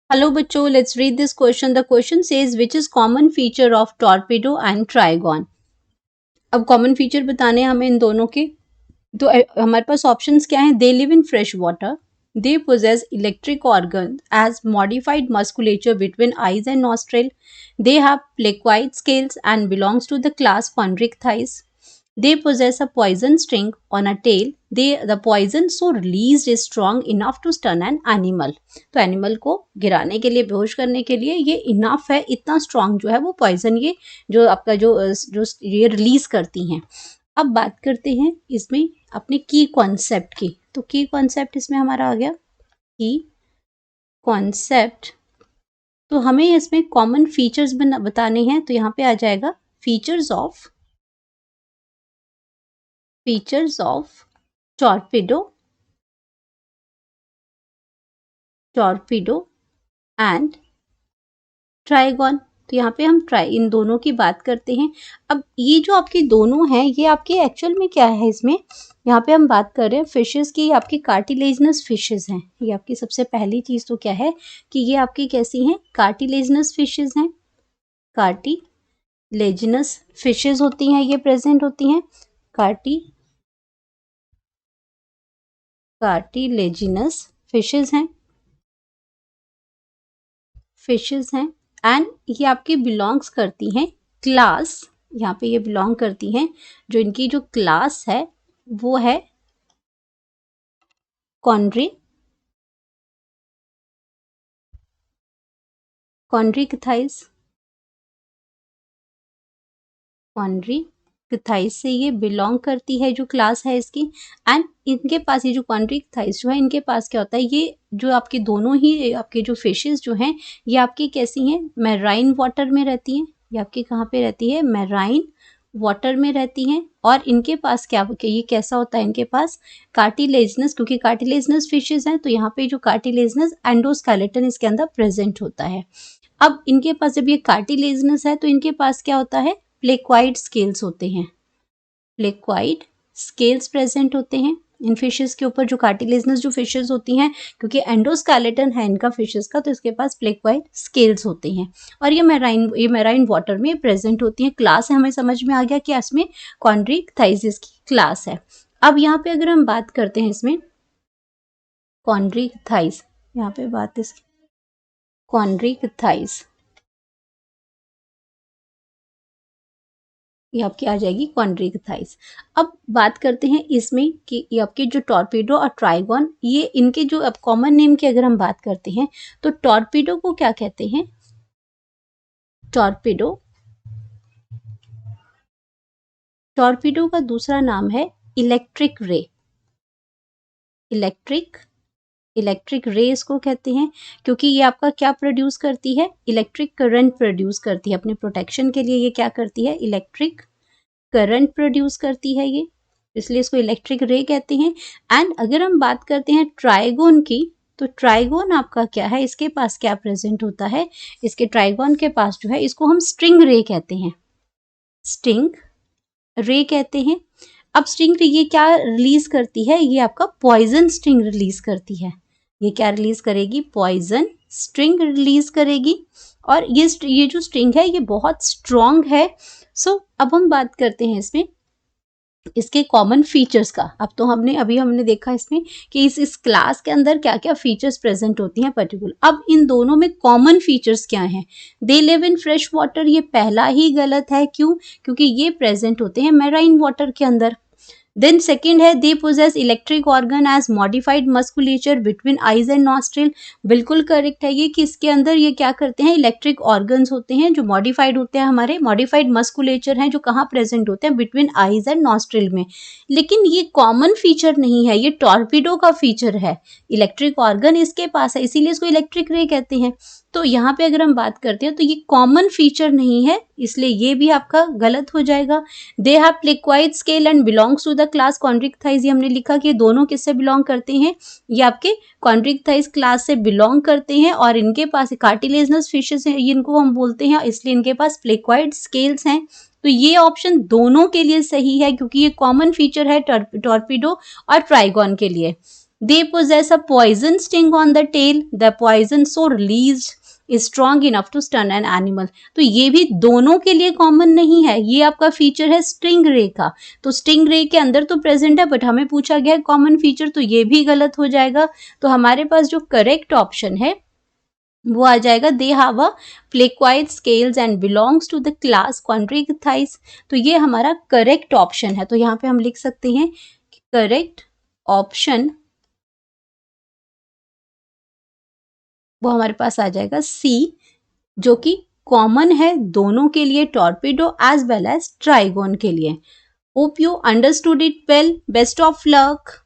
Hello बच्चों, let's read this question. The question says which is common feature of torpedo and trigon. अब common feature बताने हैं हमें इन दोनों के। तो हमारे पास ऑप्शंस क्या हैं? They live in fresh water, they possess electric organ as modified musculature between eyes and nostril, they have placoid scales and belongs to the class Chondrichthyes, they possess a poison sting on a tail, the poison so released is strong enough to stun an animal. तो animal को गिराने के लिए, बेहोश करने के लिए ये इनफ है, इतना स्ट्रांग जो है वो पॉइजन ये जो आपका जो ये रिलीज करती हैं। अब बात करते हैं इसमें अपने की कॉन्सेप्ट की। तो की कॉन्सेप्ट इसमें हमारा आ गया की कॉन्सेप्ट। तो हमें इसमें कॉमन फीचर्स बताने हैं। तो यहाँ पे आ जाएगा features of torpedo and trigon. तो यहाँ पे हम इन दोनों की बात करते हैं। अब ये जो आपके दोनों हैं ये आपके एक्चुअल में क्या है? इसमें यहाँ पे हम बात कर रहे हैं फिशेस की। आपकी कार्टिलेजनस फिशेस हैं। ये आपकी सबसे पहली चीज तो क्या है कि ये आपकी कैसी हैं? कार्टिलेजनस फिशेस हैं। कार्टिलेजनस फिशेस होती हैं, ये प्रेजेंट होती हैं। कार्टिलेजिनस फिशेस हैं एंड ये आपकी बिलोंग्स करती हैं क्लास, यहाँ पे ये बिलोंग करती हैं, जो इनकी जो क्लास है वो है कॉन्ड्रिक्थाइस से ये बिलोंग करती है, जो क्लास है इसकी। एंड इनके पास ये जो कॉन्ड्रिक्थाइस जो है, इनके पास क्या होता है, ये जो आपके दोनों ही आपके जो फिशेस जो हैं ये आपकी कैसी हैं? मैराइन वाटर में रहती हैं। ये आपकी कहाँ पे रहती है? मैराइन वाटर में रहती हैं। और इनके पास क्या, ये कैसा होता है? इनके पास कार्टिलेजनस, क्योंकि कार्टिलेजनस फिशेस हैं तो यहाँ पे जो कार्टिलेजनस एंडोस्केलेटन इसके अंदर प्रेजेंट होता है। अब इनके पास जब ये कार्टिलेजनस है तो इनके पास क्या होता है? प्लेक्वाइड स्केल्स होते हैं। प्लेक्वाइड स्केल्स प्रेजेंट होते हैं इन फिशेस के ऊपर, जो कार्टिलेजनस जो फिशेस होती हैं, क्योंकि एंडोस्केलेटन है इनका फिशेस का, तो इसके पास प्लेक्वाइड स्केल्स होते हैं। और ये मैराइन वाटर में प्रेजेंट होती हैं। क्लास है, हमें समझ में आ गया कि इसमें कॉन्ड्रिक्थाइसिस की क्लास है। अब यहाँ पे अगर हम बात करते हैं इसमें कॉन्ड्रिक्थाइस, यहाँ पे बात इस कॉन्ड्रिक्थाइस, ये आपकी आ जाएगी कॉन्ड्रिक्थाइस। अब बात करते हैं इसमें कि ये आपके जो टॉर्पीडो और ट्राइगॉन, ये इनके जो अब कॉमन नेम की अगर हम बात करते हैं तो टॉर्पीडो को क्या कहते हैं? टॉर्पीडो का दूसरा नाम है इलेक्ट्रिक रे। इलेक्ट्रिक रे इसको कहते हैं, क्योंकि ये आपका क्या प्रोड्यूस करती है? इलेक्ट्रिक करंट प्रोड्यूस करती है। अपने प्रोटेक्शन के लिए ये क्या करती है? इलेक्ट्रिक करंट प्रोड्यूस करती है ये, इसलिए इसको इलेक्ट्रिक रे कहते हैं। एंड अगर हम बात करते हैं ट्राइगोन की, तो ट्राइगोन आपका क्या है? इसके पास क्या प्रेजेंट होता है? इसके ट्राइगोन के पास जो है, इसको हम स्ट्रिंग रे कहते हैं। स्टिंग रे कहते हैं। अब स्टिंग रे ये क्या रिलीज करती है? ये आपका पॉइजन स्टिंग रिलीज करती है। ये क्या रिलीज करेगी? पॉइजन स्ट्रिंग रिलीज करेगी। और ये जो स्ट्रिंग है ये बहुत स्ट्रॉन्ग है। सो अब हम बात करते हैं इसमें इसके कॉमन फीचर्स का। अब तो हमने देखा इसमें कि इस क्लास के अंदर क्या क्या फीचर्स प्रेजेंट होती हैं पर्टिकुलर। अब इन दोनों में कॉमन फीचर्स क्या हैं? They live in fresh water, ये पहला ही गलत है। क्यों? क्योंकि ये प्रेजेंट होते हैं मैराइन वाटर के अंदर। देन सेकेंड है they possess electric organ as modified musculature between eyes and nostril. बिल्कुल करेक्ट है ये कि इसके अंदर ये क्या करते हैं? इलेक्ट्रिक ऑर्गन्स होते हैं जो मॉडिफाइड होते हैं, हमारे मॉडिफाइड मस्कुलेचर हैं जो कहाँ प्रेजेंट होते हैं? बिटवीन आईज एंड नॉस्ट्रिल में। लेकिन ये कॉमन फीचर नहीं है, ये टॉर्पीडो का फीचर है। इलेक्ट्रिक ऑर्गन इसके पास है, इसीलिए इसको इलेक्ट्रिक रे कहते हैं। तो यहाँ पे अगर हम बात करते हैं तो ये कॉमन फीचर नहीं है, इसलिए ये भी आपका गलत हो जाएगा। They have placoid scale and belongs to the class Chondrichthyes. ये हमने लिखा कि ये दोनों किससे बिलोंग करते हैं? ये आपके कॉन्ड्रिक्थाइस क्लास से बिलोंग करते हैं। और इनके पास कार्टिलेजनस फिशेस हैं, इनको हम बोलते हैं, इसलिए इनके पास प्लेक्वाइड स्केल्स हैं। तो ये ऑप्शन दोनों के लिए सही है, क्योंकि ये कॉमन फीचर है टॉर्पीडो और ट्राइगॉन के लिए। They possess a poison sting on the tail. The poison so released is strong enough to stun an animal. तो ये भी दोनों के लिए कॉमन नहीं है, ये आपका फीचर है स्टिंग रे का। तो स्टिंग रे के अंदर तो प्रेजेंट है, बट हमें पूछा गया है कॉमन फीचर, तो ये भी गलत हो जाएगा। तो हमारे पास जो करेक्ट ऑप्शन है वो आ जाएगा they have a placoid scales and belongs to the class Chondrichthyes. तो ये हमारा करेक्ट ऑप्शन है। तो यहाँ पे हम लिख सकते हैं करेक्ट ऑप्शन वो हमारे पास आ जाएगा सी, जो कि कॉमन है दोनों के लिए, torpedo as well as trygon के लिए। Hope you understood it well. Best of luck.